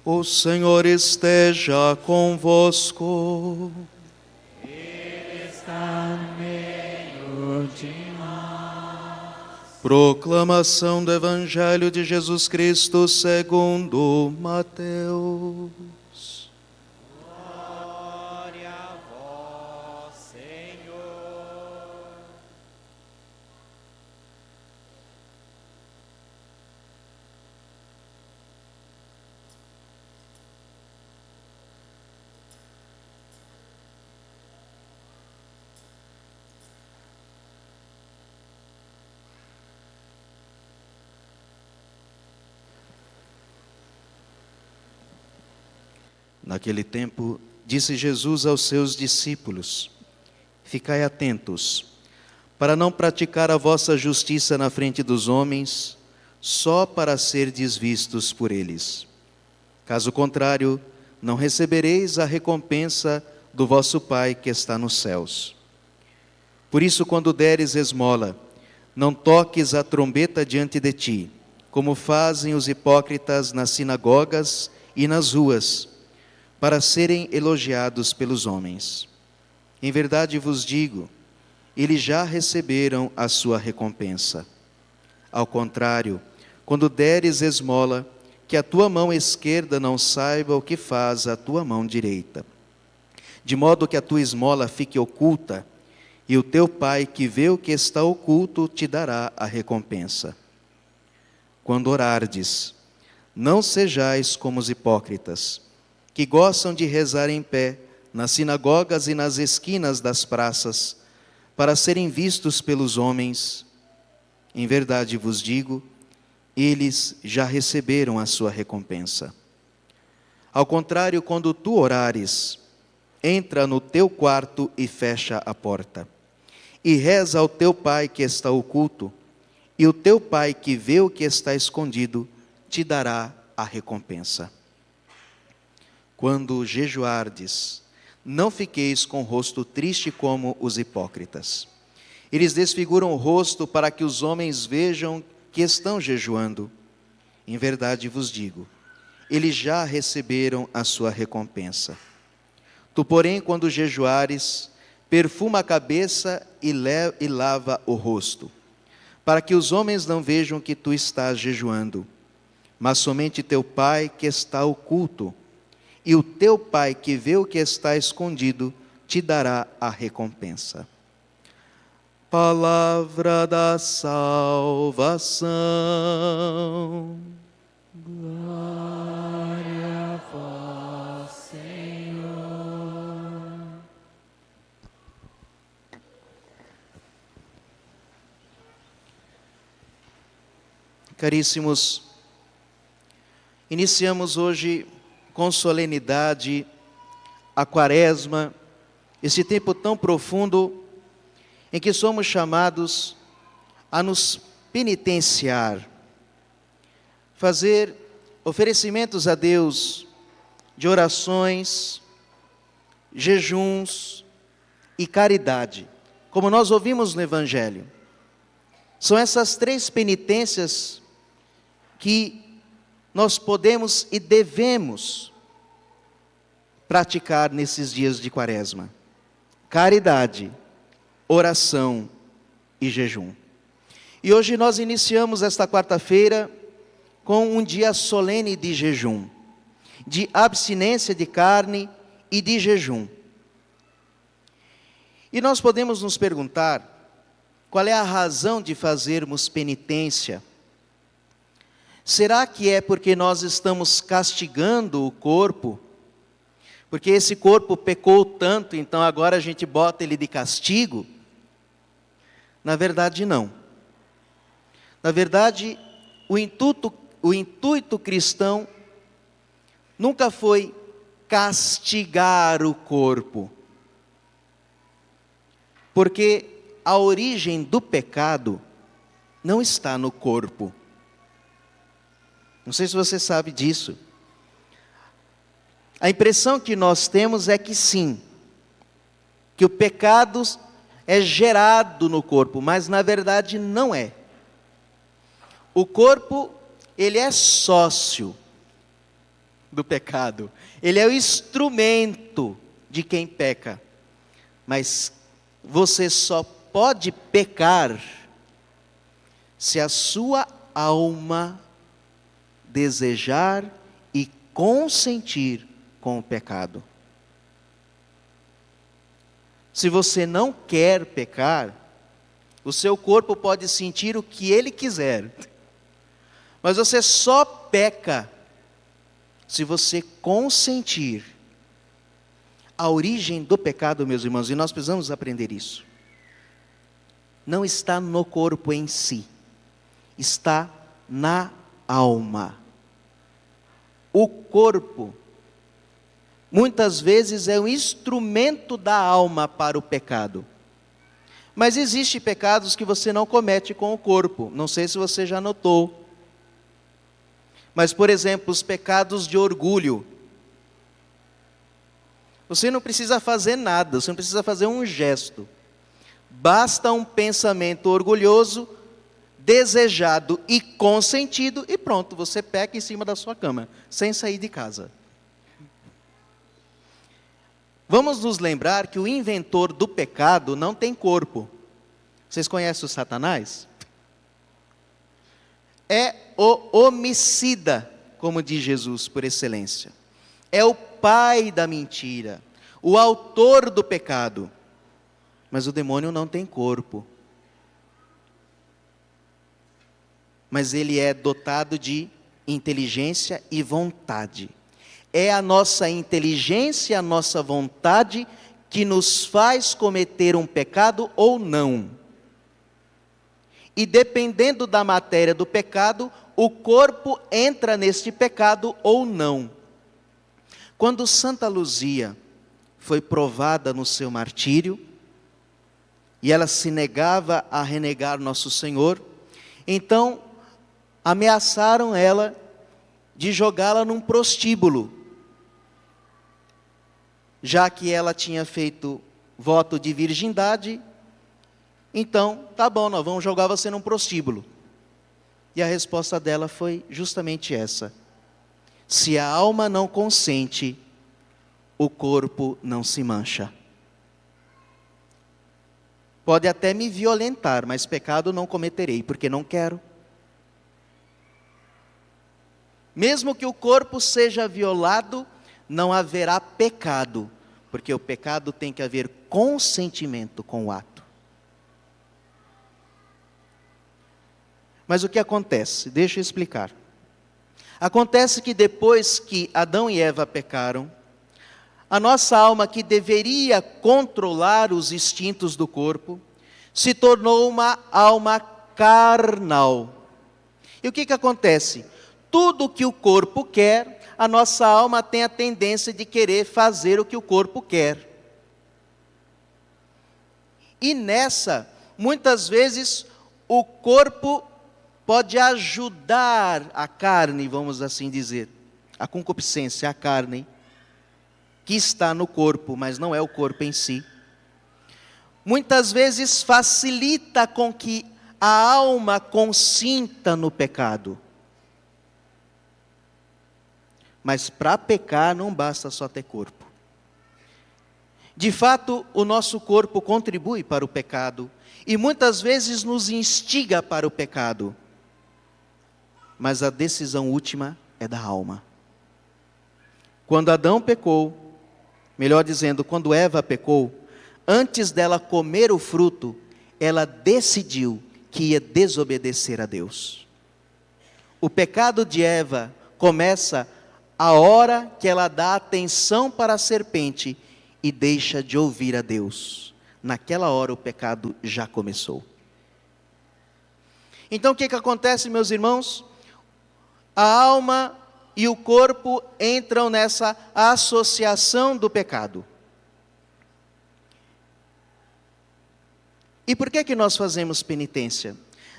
O Senhor esteja convosco. Ele está no meio de nós. Proclamação do Evangelho de Jesus Cristo segundo Mateus. Glória a vós, Senhor. Naquele tempo, disse Jesus aos seus discípulos: Ficai atentos, para não praticar a vossa justiça na frente dos homens, só para serdes vistos por eles. Caso contrário, não recebereis a recompensa do vosso Pai que está nos céus. Por isso, quando deres esmola, não toques a trombeta diante de ti, como fazem os hipócritas nas sinagogas e nas ruas, para serem elogiados pelos homens. Em verdade vos digo, eles já receberam a sua recompensa. Ao contrário, quando deres esmola, que a tua mão esquerda não saiba o que faz a tua mão direita, de modo que a tua esmola fique oculta, e o teu Pai que vê o que está oculto te dará a recompensa. Quando orardes, não sejais como os hipócritas, que gostam de rezar em pé, nas sinagogas e nas esquinas das praças, para serem vistos pelos homens. Em verdade vos digo, eles já receberam a sua recompensa. Ao contrário, quando tu orares, entra no teu quarto e fecha a porta, e reza ao teu Pai que está oculto, e o teu Pai que vê o que está escondido, te dará a recompensa. Quando jejuardes, não fiqueis com o rosto triste como os hipócritas. Eles desfiguram o rosto para que os homens vejam que estão jejuando. Em verdade vos digo, eles já receberam a sua recompensa. Tu, porém, quando jejuares, perfuma a cabeça e lava o rosto, para que os homens não vejam que tu estás jejuando, mas somente teu Pai que está oculto, e o teu Pai que vê o que está escondido, te dará a recompensa. Palavra da salvação. Glória a vós, Senhor. Caríssimos, iniciamos hoje com solenidade a Quaresma, esse tempo tão profundo em que somos chamados a nos penitenciar, fazer oferecimentos a Deus de orações, jejuns e caridade, como nós ouvimos no Evangelho. São essas três penitências que nós podemos e devemos praticar nesses dias de Quaresma: caridade, oração e jejum. E hoje nós iniciamos esta quarta-feira com um dia solene de jejum, de abstinência de carne e de jejum. E nós podemos nos perguntar qual é a razão de fazermos penitência. Será que é porque nós estamos castigando o corpo? Porque esse corpo pecou tanto, então agora a gente bota ele de castigo? Na verdade, não. Na verdade, o intuito cristão nunca foi castigar o corpo. Porque a origem do pecado não está no corpo. Não sei se você sabe disso. A impressão que nós temos é que sim, que o pecado é gerado no corpo, mas na verdade não é. O corpo, ele é sócio do pecado. Ele é o instrumento de quem peca. Mas você só pode pecar se a sua alma desejar e consentir com o pecado. Se você não quer pecar, o seu corpo pode sentir o que ele quiser. Mas você só peca se você consentir. A origem do pecado, meus irmãos, e nós precisamos aprender isso, não está no corpo em si, está na alma. O corpo, muitas vezes, é um instrumento da alma para o pecado. Mas existem pecados que você não comete com o corpo. Não sei se você já notou. Mas, por exemplo, os pecados de orgulho. Você não precisa fazer nada, você não precisa fazer um gesto. Basta um pensamento orgulhoso, desejado e consentido, e pronto, você peca em cima da sua cama, sem sair de casa. Vamos nos lembrar que o inventor do pecado não tem corpo. Vocês conhecem o Satanás? É o homicida, como diz Jesus, por excelência. É o pai da mentira, o autor do pecado. Mas o demônio não tem corpo. Mas ele é dotado de inteligência e vontade. É a nossa inteligência, a nossa vontade que nos faz cometer um pecado ou não. E dependendo da matéria do pecado, o corpo entra neste pecado ou não. Quando Santa Luzia foi provada no seu martírio, e ela se negava a renegar Nosso Senhor, então ameaçaram ela de jogá-la num prostíbulo, já que ela tinha feito voto de virgindade. Então, tá bom, nós vamos jogar você num prostíbulo. E a resposta dela foi justamente essa: se a alma não consente, o corpo não se mancha. Pode até me violentar, mas pecado não cometerei, porque não quero. Mesmo que o corpo seja violado, não haverá pecado, porque o pecado tem que haver consentimento com o ato. Mas o que acontece? Deixa eu explicar. Acontece que depois que Adão e Eva pecaram, a nossa alma, que deveria controlar os instintos do corpo, se tornou uma alma carnal. E o que acontece? Tudo que o corpo quer, a nossa alma tem a tendência de querer fazer o que o corpo quer. E nessa, muitas vezes, o corpo pode ajudar a carne, vamos assim dizer, a concupiscência, a carne, que está no corpo, mas não é o corpo em si. Muitas vezes facilita com que a alma consinta no pecado. Mas para pecar não basta só ter corpo. De fato, o nosso corpo contribui para o pecado e muitas vezes nos instiga para o pecado. Mas a decisão última é da alma. Quando Adão pecou, melhor dizendo, quando Eva pecou, antes dela comer o fruto, ela decidiu que ia desobedecer a Deus. O pecado de Eva começa a hora que ela dá atenção para a serpente e deixa de ouvir a Deus. Naquela hora o pecado já começou. Então o que acontece, meus irmãos? A alma e o corpo entram nessa associação do pecado. E por que nós fazemos penitência?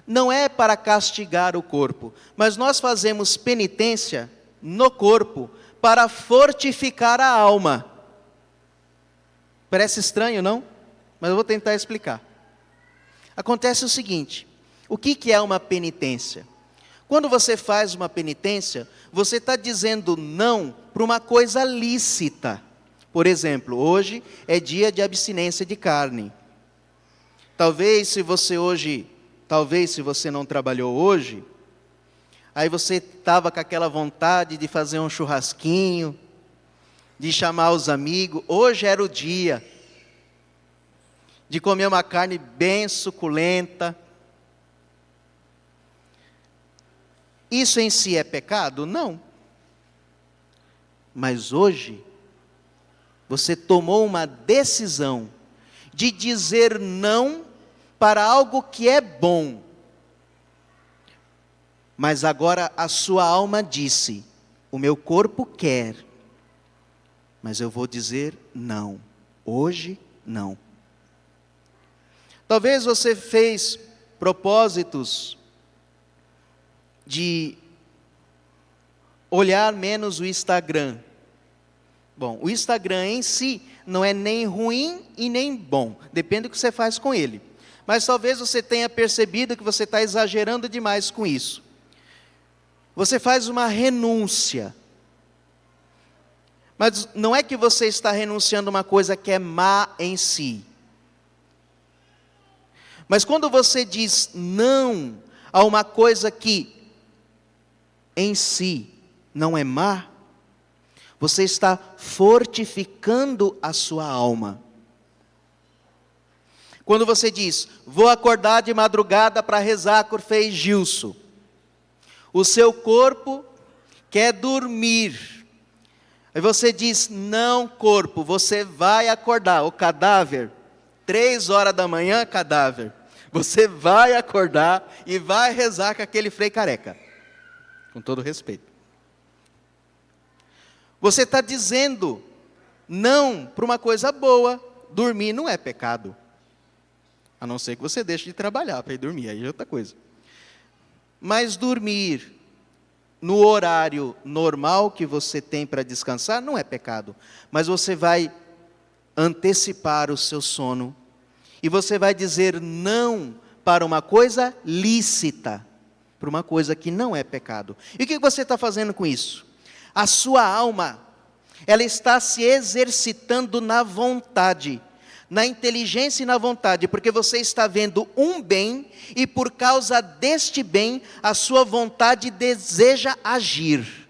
Não é para castigar o corpo, mas nós fazemos penitência no corpo para fortificar a alma. Parece estranho, não? Mas eu vou tentar explicar. Acontece o seguinte: o que é uma penitência? Quando você faz uma penitência, você está dizendo não para uma coisa lícita. Por exemplo, hoje é dia de abstinência de carne. Talvez se você não trabalhou hoje, aí você estava com aquela vontade de fazer um churrasquinho, de chamar os amigos. Hoje era o dia de comer uma carne bem suculenta. Isso em si é pecado? Não. Mas hoje, você tomou uma decisão de dizer não para algo que é bom. Mas agora a sua alma disse: o meu corpo quer, mas eu vou dizer não. Hoje, não. Talvez você fez propósitos de olhar menos o Instagram. Bom, o Instagram em si não é nem ruim e nem bom, depende do que você faz com ele. Mas talvez você tenha percebido que você está exagerando demais com isso. Você faz uma renúncia. Mas não é que você está renunciando a uma coisa que é má em si. Mas quando você diz não a uma coisa que em si não é má, você está fortificando a sua alma. Quando você diz: vou acordar de madrugada para rezar com o Frei Gilson, o seu corpo quer dormir. Aí você diz: não, corpo, você vai acordar. O cadáver, 3 horas da manhã, cadáver, você vai acordar e vai rezar com aquele Frei careca. Com todo respeito. Você está dizendo não para uma coisa boa. Dormir não é pecado. A não ser que você deixe de trabalhar para ir dormir, aí é outra coisa. Mas dormir no horário normal que você tem para descansar não é pecado. Mas você vai antecipar o seu sono. E você vai dizer não para uma coisa lícita. Para uma coisa que não é pecado. E o que você está fazendo com isso? A sua alma, ela está se exercitando na vontade, na inteligência e na vontade, porque você está vendo um bem, e por causa deste bem, a sua vontade deseja agir.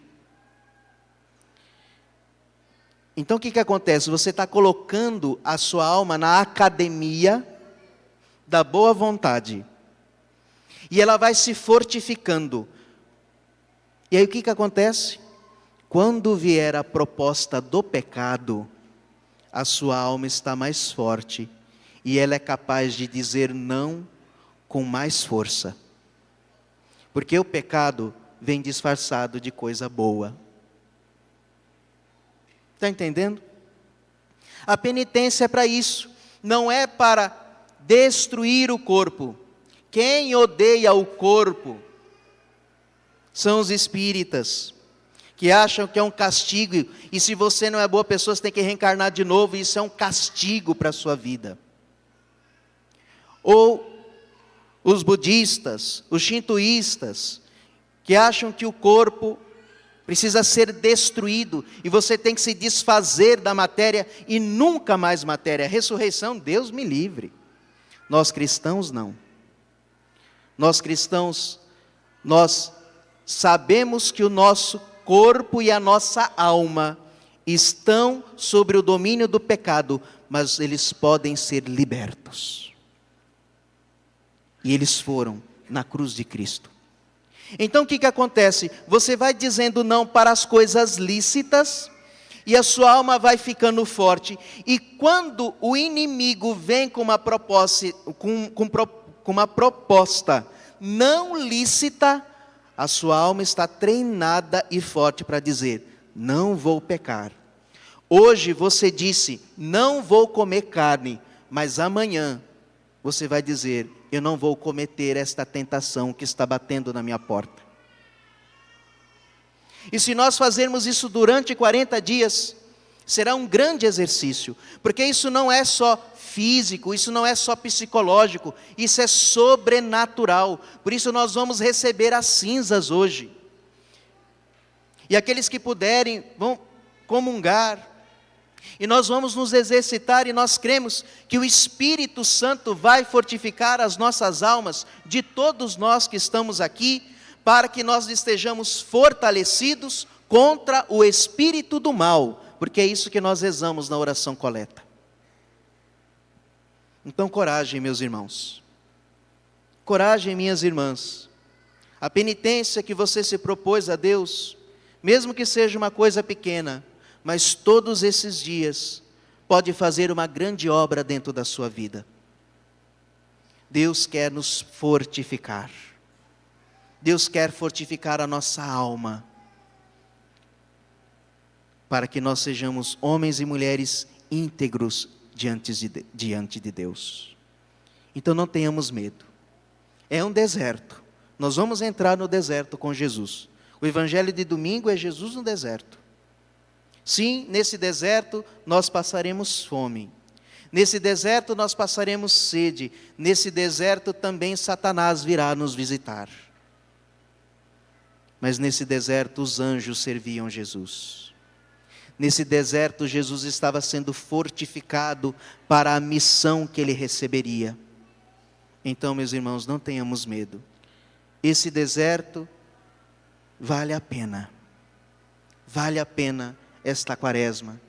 Então o que acontece? Você está colocando a sua alma na academia da boa vontade. E ela vai se fortificando. E aí o que acontece? Quando vier a proposta do pecado, a sua alma está mais forte. E ela é capaz de dizer não com mais força. Porque o pecado vem disfarçado de coisa boa. Está entendendo? A penitência é para isso. Não é para destruir o corpo. Quem odeia o corpo são os espíritas, que acham que é um castigo, e se você não é boa pessoa, você tem que reencarnar de novo, e isso é um castigo para a sua vida. Ou os budistas, os shintoístas, que acham que o corpo precisa ser destruído, e você tem que se desfazer da matéria, e nunca mais matéria. Ressurreição, Deus me livre. Nós cristãos não. Nós cristãos, nós sabemos que o nosso corpo e a nossa alma estão sobre o domínio do pecado, mas eles podem ser libertos. E eles foram na cruz de Cristo. Então o que acontece? Você vai dizendo não para as coisas lícitas, e a sua alma vai ficando forte. E quando o inimigo vem com uma proposta, com uma proposta não lícita, a sua alma está treinada e forte para dizer: não vou pecar. Hoje você disse: não vou comer carne, mas amanhã você vai dizer: eu não vou cometer esta tentação que está batendo na minha porta. E se nós fazermos isso durante 40 dias, Será um grande exercício, porque isso não é só físico, isso não é só psicológico, isso é sobrenatural. Por isso nós vamos receber as cinzas hoje. E aqueles que puderem vão comungar. E nós vamos nos exercitar e nós cremos que o Espírito Santo vai fortificar as nossas almas, de todos nós que estamos aqui, para que nós estejamos fortalecidos contra o espírito do mal, porque é isso que nós rezamos na oração coleta. Então, coragem, meus irmãos. Coragem, minhas irmãs. A penitência que você se propôs a Deus, mesmo que seja uma coisa pequena, mas todos esses dias pode fazer uma grande obra dentro da sua vida. Deus quer nos fortificar. Deus quer fortificar a nossa alma, para que nós sejamos homens e mulheres íntegros diante de Deus. Então não tenhamos medo. É um deserto. Nós vamos entrar no deserto com Jesus. O evangelho de domingo é Jesus no deserto. Sim, nesse deserto nós passaremos fome. Nesse deserto nós passaremos sede. Nesse deserto também Satanás virá nos visitar. Mas nesse deserto os anjos serviam Jesus. Nesse deserto Jesus estava sendo fortificado para a missão que ele receberia. Então, meus irmãos, não tenhamos medo. Esse deserto vale a pena. Vale a pena esta quaresma.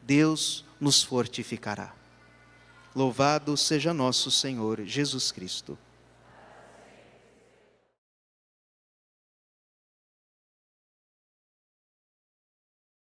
Deus nos fortificará. Louvado seja nosso Senhor Jesus Cristo.